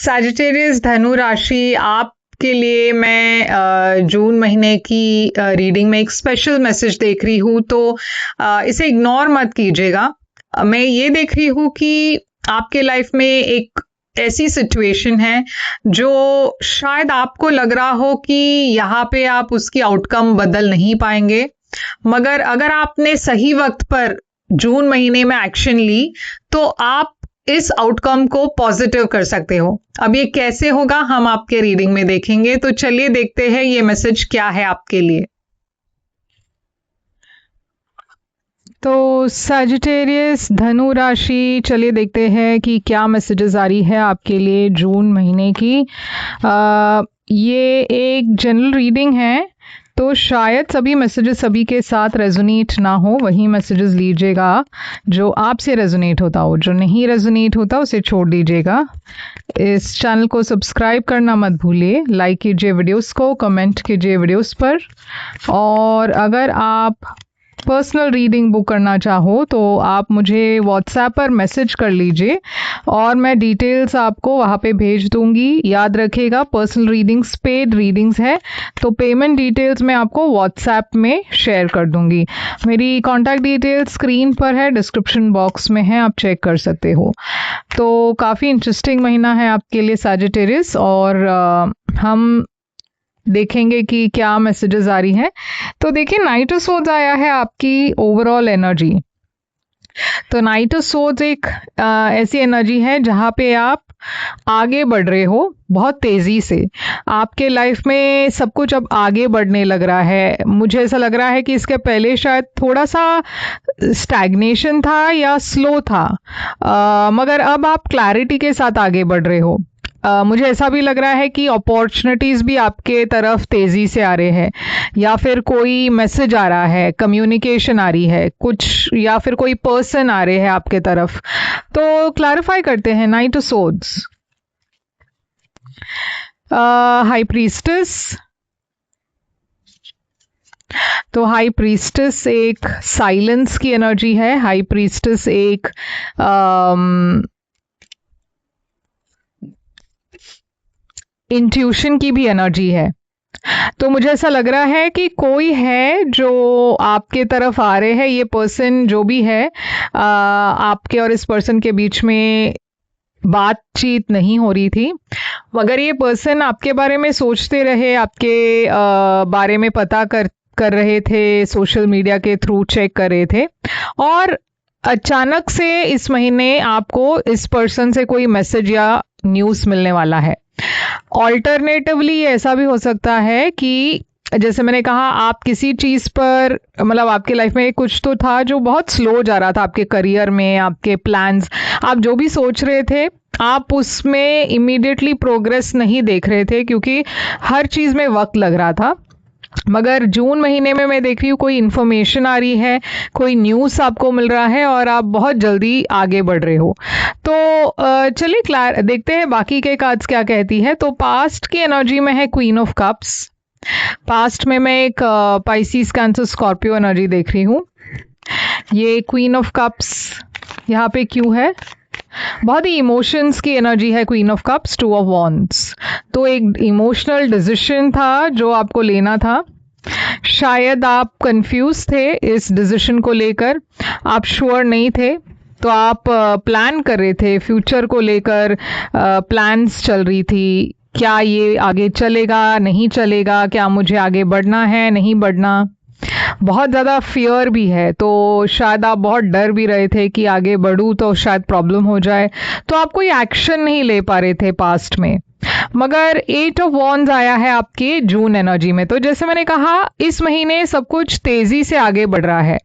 Sagittarius धनु राशि आपके लिए मैं जून महीने की रीडिंग में एक स्पेशल मैसेज देख रही हूँ, तो इसे इग्नोर मत कीजिएगा। मैं ये देख रही हूँ कि आपके लाइफ में एक ऐसी सिचुएशन है जो शायद आपको लग रहा हो कि यहाँ पे आप उसकी आउटकम बदल नहीं पाएंगे, मगर अगर आपने सही वक्त पर जून महीने में एक्शन ली तो आप इस आउटकम को पॉजिटिव कर सकते हो। अब ये कैसे होगा हम आपके रीडिंग में देखेंगे, तो चलिए देखते हैं ये मैसेज क्या है आपके लिए। तो सैजिटेरियस धनु राशि, चलिए देखते हैं कि क्या मैसेजेस आ रही है आपके लिए जून महीने की। ये एक जनरल रीडिंग है, तो शायद सभी मैसेजेस सभी के साथ रेजोनेट ना हो, वही मैसेजेस लीजिएगा जो आपसे रेजोनेट होता हो, जो नहीं रेजोनेट होता उसे छोड़ दीजिएगा। इस चैनल को सब्सक्राइब करना मत भूलिए, लाइक कीजिए वीडियोस को, कमेंट कीजिए वीडियोस पर, और अगर आप पर्सनल रीडिंग बुक करना चाहो तो आप मुझे व्हाट्सएप पर मैसेज कर लीजिए और मैं डिटेल्स आपको वहाँ पे भेज दूंगी। याद रखिएगा, पर्सनल रीडिंग्स पेड रीडिंग्स है, तो पेमेंट डिटेल्स मैं आपको व्हाट्सएप में शेयर कर दूंगी। मेरी कॉन्टैक्ट डिटेल्स स्क्रीन पर है, डिस्क्रिप्शन बॉक्स में है, आप चेक कर सकते हो। तो काफ़ी इंटरेस्टिंग महीना है आपके लिए सैजिटेरियस, और हम देखेंगे कि क्या मैसेजेस आ रही हैं। तो देखिए, नाइट ऑफ सोर्ड्स आया है आपकी ओवरऑल एनर्जी। तो नाइट ऑफ सोर्ड्स एक ऐसी एनर्जी है जहाँ पे आप आगे बढ़ रहे हो बहुत तेजी से। आपके लाइफ में सब कुछ अब आगे बढ़ने लग रहा है। मुझे ऐसा लग रहा है कि इसके पहले शायद थोड़ा सा स्टैग्नेशन था या स्लो था, मगर अब आप क्लैरिटी के साथ आगे बढ़ रहे हो। मुझे ऐसा भी लग रहा है कि अपॉर्चुनिटीज भी आपके तरफ तेजी से आ रहे हैं, या फिर कोई मैसेज आ रहा है, कम्युनिकेशन आ रही है कुछ, या फिर कोई पर्सन आ रहे हैं आपके तरफ। तो क्लैरिफाई करते हैं। Night of swords, high priestess. तो हाई प्रीस्टेस एक साइलेंस की एनर्जी है। हाई प्रीस्टेस एक इंट्यूशन की भी एनर्जी है। तो मुझे ऐसा लग रहा है कि कोई है जो आपके तरफ आ रहे हैं। ये पर्सन जो भी है, आपके और इस पर्सन के बीच में बातचीत नहीं हो रही थी, मगर ये पर्सन आपके बारे में सोचते रहे, आपके बारे में पता कर रहे थे, सोशल मीडिया के थ्रू चेक कर रहे थे, और अचानक से इस महीने आपको इस पर्सन से कोई मैसेज या न्यूज़ मिलने वाला है। ऑल्टरनेटिवली ऐसा भी हो सकता है कि जैसे मैंने कहा, आप किसी चीज़ पर, मतलब आपके लाइफ में कुछ तो था जो बहुत स्लो जा रहा था, आपके करियर में, आपके प्लान्स, आप जो भी सोच रहे थे आप उसमें इमीडिएटली प्रोग्रेस नहीं देख रहे थे क्योंकि हर चीज़ में वक्त लग रहा था। मगर जून महीने में मैं देख रही हूँ कोई इन्फॉर्मेशन आ रही है, कोई न्यूज़ आपको मिल रहा है और आप बहुत जल्दी आगे बढ़ रहे हो। तो चलिए देखते हैं बाकी के कार्ड्स क्या कहती है। तो पास्ट की एनर्जी में है क्वीन ऑफ कप्स। पास्ट में मैं एक पाइसिस, कैंसर, स्कॉर्पियो एनर्जी देख रही हूँ। ये क्वीन ऑफ कप्स यहाँ पे क्यों है? बहुत ही इमोशंस की एनर्जी है queen of cups, two of wands. तो एक इमोशनल डिसीजन था जो आपको लेना था। शायद आप कंफ्यूज थे इस डिसीजन को लेकर, आप श्योर नहीं थे, तो आप प्लान कर रहे थे फ्यूचर को लेकर, प्लान्स चल रही थी, क्या ये आगे चलेगा, नहीं चलेगा, क्या मुझे आगे बढ़ना है, नहीं बढ़ना। बहुत ज़्यादा फियर भी है, तो शायद आप बहुत डर भी रहे थे कि आगे बढ़ूँ तो शायद प्रॉब्लम हो जाए, तो आप कोई एक्शन नहीं ले पा रहे थे पास्ट में। मगर 8 ऑफ वॉन्ड्स आया है आपके जून एनर्जी में। तो जैसे मैंने कहा, इस महीने सब कुछ तेजी से आगे बढ़ रहा है।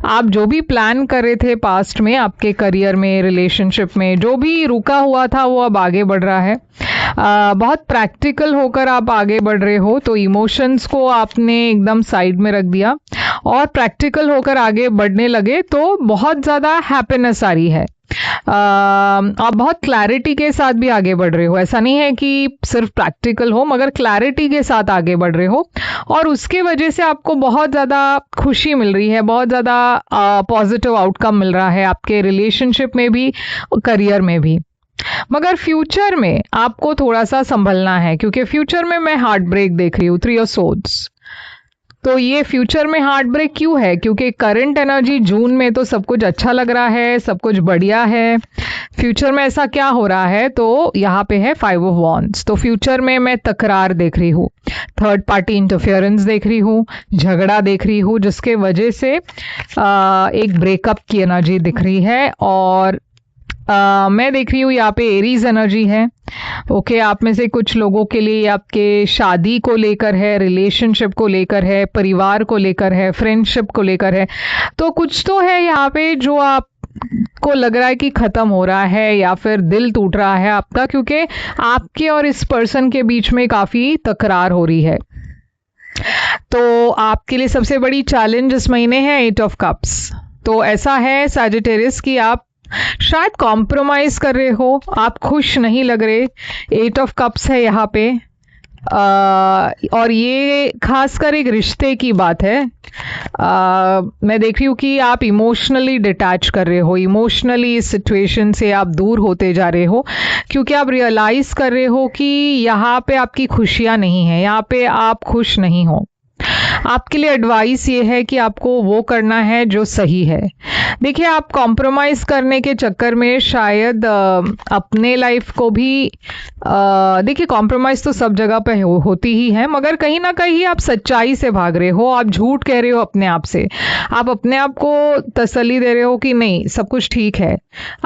आप जो भी प्लान कर रहे थे पास्ट में, आपके करियर में, रिलेशनशिप में, जो भी रुका हुआ था वो अब आगे बढ़ रहा है। बहुत प्रैक्टिकल होकर आप आगे बढ़ रहे हो, तो इमोशंस को आपने एकदम साइड में रख दिया और प्रैक्टिकल होकर आगे बढ़ने लगे, तो बहुत ज़्यादा हैप्पीनेस आ रही है। आप बहुत क्लैरिटी के साथ भी आगे बढ़ रहे हो। ऐसा नहीं है कि सिर्फ प्रैक्टिकल हो, मगर क्लैरिटी के साथ आगे बढ़ रहे हो, और उसके वजह से आपको बहुत ज़्यादा खुशी मिल रही है, बहुत ज़्यादा पॉजिटिव आउटकम मिल रहा है आपके रिलेशनशिप में भी, करियर में भी। मगर फ्यूचर में आपको थोड़ा सा संभलना है, क्योंकि फ्यूचर में मैं हार्ट ब्रेक देख रही हूँ, 3 ऑफ सोर्ड्स। तो ये फ्यूचर में हार्ट ब्रेक क्यों है? क्योंकि करंट एनर्जी जून में तो सब कुछ अच्छा लग रहा है, सब कुछ बढ़िया है। फ्यूचर में ऐसा क्या हो रहा है? तो यहाँ पे है 5 ऑफ वॉन्ड्स। तो फ्यूचर में मैं तकरार देख रही हूँ, थर्ड पार्टी इंटरफेरेंस देख रही हूँ, झगड़ा देख रही हूँ, जिसके वजह से एक ब्रेकअप की एनर्जी दिख रही है। और मैं देख रही हूँ यहाँ पे एरीज एनर्जी है। ओके, आप में से कुछ लोगों के लिए आपके शादी को लेकर है, रिलेशनशिप को लेकर है, परिवार को लेकर है, फ्रेंडशिप को लेकर है। तो कुछ तो है यहाँ पे जो आप को लग रहा है कि खत्म हो रहा है या फिर दिल टूट रहा है आपका, क्योंकि आपके और इस पर्सन के बीच में काफी तकरार हो रही है। तो आपके लिए सबसे बड़ी चैलेंज इस महीने है 8 ऑफ कप्स। तो ऐसा है सैजिटेरियस कि आप शायद कॉम्प्रोमाइज कर रहे हो, आप खुश नहीं लग रहे। 8 ऑफ कप्स है यहाँ पे। और ये खासकर एक रिश्ते की बात है। मैं देख रही हूँ कि आप इमोशनली डिटैच कर रहे हो, इमोशनली इस सिचुएशन से आप दूर होते जा रहे हो, क्योंकि आप रियलाइज कर रहे हो कि यहाँ पे आपकी खुशियाँ नहीं है, यहाँ पे आप खुश नहीं हो। आपके लिए एडवाइस ये है कि आपको वो करना है जो सही है। देखिए, आप कॉम्प्रोमाइज करने के चक्कर में शायद अपने लाइफ को भी देखिए, कॉम्प्रोमाइज तो सब जगह पे होती ही है, मगर कहीं ना कहीं आप सच्चाई से भाग रहे हो, आप झूठ कह रहे हो अपने आप से। आप अपने आप को तसल्ली दे रहे हो कि नहीं, सब कुछ ठीक है।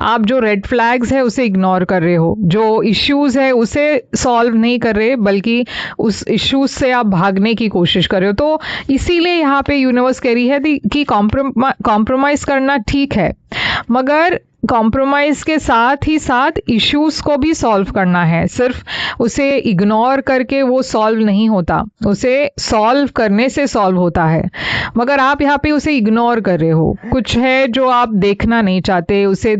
आप जो रेड फ्लैग्स है उसे इग्नोर कर रहे हो, जो इश्यूज है उसे सॉल्व नहीं कर रहे, बल्कि उस इश्यूज से आप भागने की कोशिश कर रहे हो। तो इसीलिए यहाँ पे यूनिवर्स कह रही है कि कॉम्प्रोमाइज करना ठीक है, मगर कॉम्प्रोमाइज के साथ ही साथ इश्यूज को भी सॉल्व करना है। सिर्फ उसे इग्नोर करके वो सॉल्व नहीं होता, उसे सॉल्व करने से सॉल्व होता है। मगर आप यहाँ पे उसे इग्नोर कर रहे हो, कुछ है जो आप देखना नहीं चाहते, उसे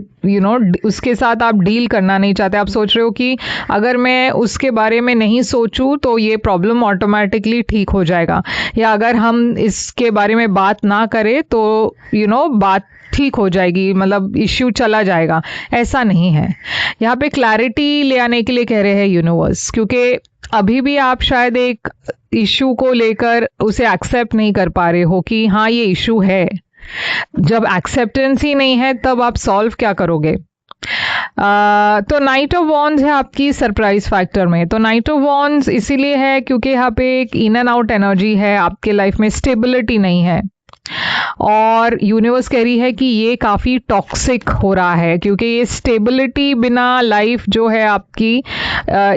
उसके साथ आप डील करना नहीं चाहते। आप सोच रहे हो कि अगर मैं उसके बारे में नहीं सोचूं तो ये प्रॉब्लम ऑटोमेटिकली ठीक हो जाएगा, या अगर हम इसके बारे में बात ना करें तो बात ठीक हो जाएगी, मतलब इश्यू चला जाएगा। ऐसा नहीं है। यहाँ पे क्लैरिटी ले आने के लिए कह रहे हैं यूनिवर्स, क्योंकि अभी भी आप शायद एक इश्यू को लेकर उसे एक्सेप्ट नहीं कर पा रहे हो कि हाँ, ये इश्यू है। जब एक्सेप्टेंस ही नहीं है तब आप सॉल्व क्या करोगे? तो नाइट ऑफ वॉन्ड्स है आपकी सरप्राइज फैक्टर में। तो नाइट ऑफ वॉन्ड्स इसीलिए है क्योंकि यहाँ पे एक इन एंड आउट एनर्जी है, आपके लाइफ में स्टेबिलिटी नहीं है, और यूनिवर्स कह रही है कि ये काफ़ी टॉक्सिक हो रहा है, क्योंकि ये स्टेबिलिटी बिना लाइफ जो है आपकी,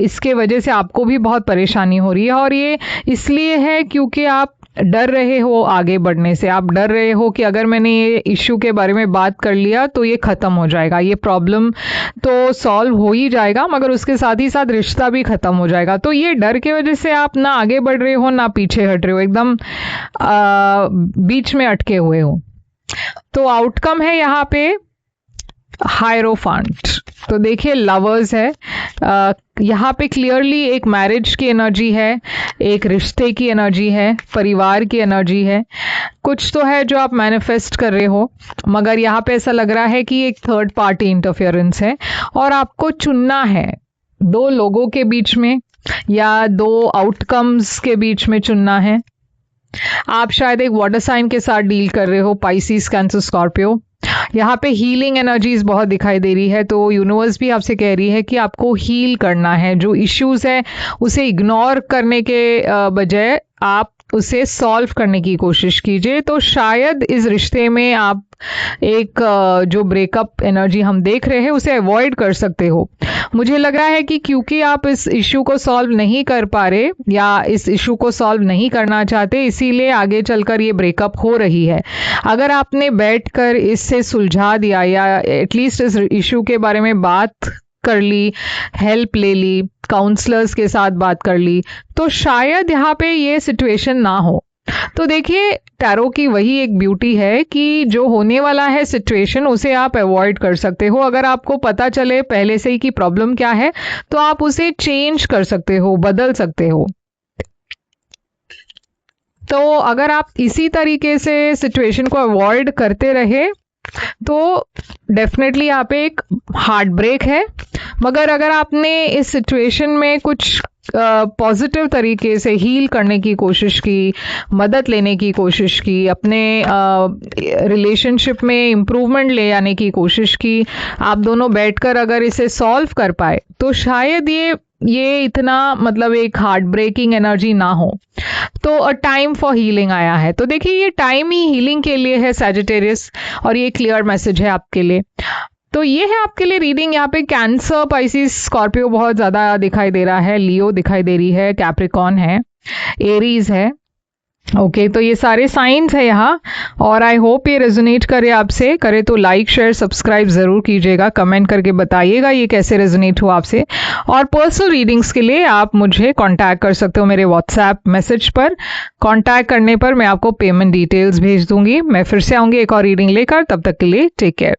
इसके वजह से आपको भी बहुत परेशानी हो रही है। और ये इसलिए है क्योंकि आप डर रहे हो आगे बढ़ने से। आप डर रहे हो कि अगर मैंने ये इश्यू के बारे में बात कर लिया तो ये ख़त्म हो जाएगा, ये प्रॉब्लम तो सॉल्व हो ही जाएगा, मगर उसके साथ ही साथ रिश्ता भी ख़त्म हो जाएगा। तो ये डर की वजह से आप ना आगे बढ़ रहे हो ना पीछे हट रहे हो, एकदम बीच में अटके हुए हो। तो आउटकम है यहाँ पे हायरोफांट। तो देखिए, लवर्स है यहाँ पे, क्लियरली एक मैरिज की एनर्जी है, एक रिश्ते की एनर्जी है, परिवार की एनर्जी है। कुछ तो है जो आप मैनिफेस्ट कर रहे हो, मगर यहाँ पे ऐसा लग रहा है कि एक थर्ड पार्टी इंटरफेरेंस है, और आपको चुनना है 2 लोगों के बीच में या 2 आउटकम्स के बीच में चुनना है। आप शायद एक वाटर साइन के साथ डील कर रहे हो, पाइसिस, कैंसर, स्कॉर्पियो। यहाँ पे हीलिंग एनर्जीज बहुत दिखाई दे रही है, तो यूनिवर्स भी आपसे कह रही है कि आपको हील करना है। जो इश्यूज है उसे इग्नोर करने के बजाय आप उसे सॉल्व करने की कोशिश कीजिए। तो शायद इस रिश्ते में आप एक जो ब्रेकअप एनर्जी हम देख रहे हैं उसे अवॉइड कर सकते हो। मुझे लग रहा है कि क्योंकि आप इस इशू को सॉल्व नहीं कर पा रहे या इस इशू को सॉल्व नहीं करना चाहते, इसीलिए आगे चलकर ये ब्रेकअप हो रही है। अगर आपने बैठकर इससे सुलझा दिया या एटलीस्ट इस इशू के बारे में बात कर ली, हेल्प ले ली, काउंसलर्स के साथ बात कर ली, तो शायद यहाँ पे ये सिचुएशन ना हो। तो देखिए, टैरो की वही एक ब्यूटी है कि जो होने वाला है सिचुएशन उसे आप अवॉइड कर सकते हो। अगर आपको पता चले पहले से ही कि प्रॉब्लम क्या है, तो आप उसे चेंज कर सकते हो, बदल सकते हो। तो अगर आप इसी तरीके से सिचुएशन को अवॉइड करते रहे तो डेफिनेटली यहाँ पे एक हार्ट ब्रेक है। मगर अगर आपने इस सिचुएशन में कुछ पॉजिटिव तरीके से हील करने की कोशिश की, मदद लेने की कोशिश की, अपने रिलेशनशिप में इम्प्रूवमेंट ले आने की कोशिश की, आप दोनों बैठकर अगर इसे सॉल्व कर पाए तो शायद ये इतना मतलब एक हार्ट ब्रेकिंग एनर्जी ना हो। तो अ टाइम फॉर हीलिंग आया है। तो देखिए ये टाइम ही हीलिंग के लिए है सैजिटेरियस, और ये क्लियर मैसेज है आपके लिए। तो ये है आपके लिए रीडिंग। यहाँ पे कैंसर, पाइसिस, स्कॉर्पियो बहुत ज्यादा दिखाई दे रहा है, लियो दिखाई दे रही है, कैप्रिकॉन है, एरीज है। ओके तो ये सारे साइंस है यहाँ, और आई होप ये रेजोनेट करे आपसे। करे तो लाइक शेयर सब्सक्राइब जरूर कीजिएगा, कमेंट करके बताइएगा ये कैसे रेजोनेट हुआ आपसे। और पर्सनल रीडिंग्स के लिए आप मुझे कांटेक्ट कर सकते हो मेरे व्हाट्सएप मैसेज पर। कांटेक्ट करने पर मैं आपको पेमेंट डिटेल्स भेज दूंगी। मैं फिर से आऊंगी एक और रीडिंग लेकर, तब तक के लिए टेक केयर।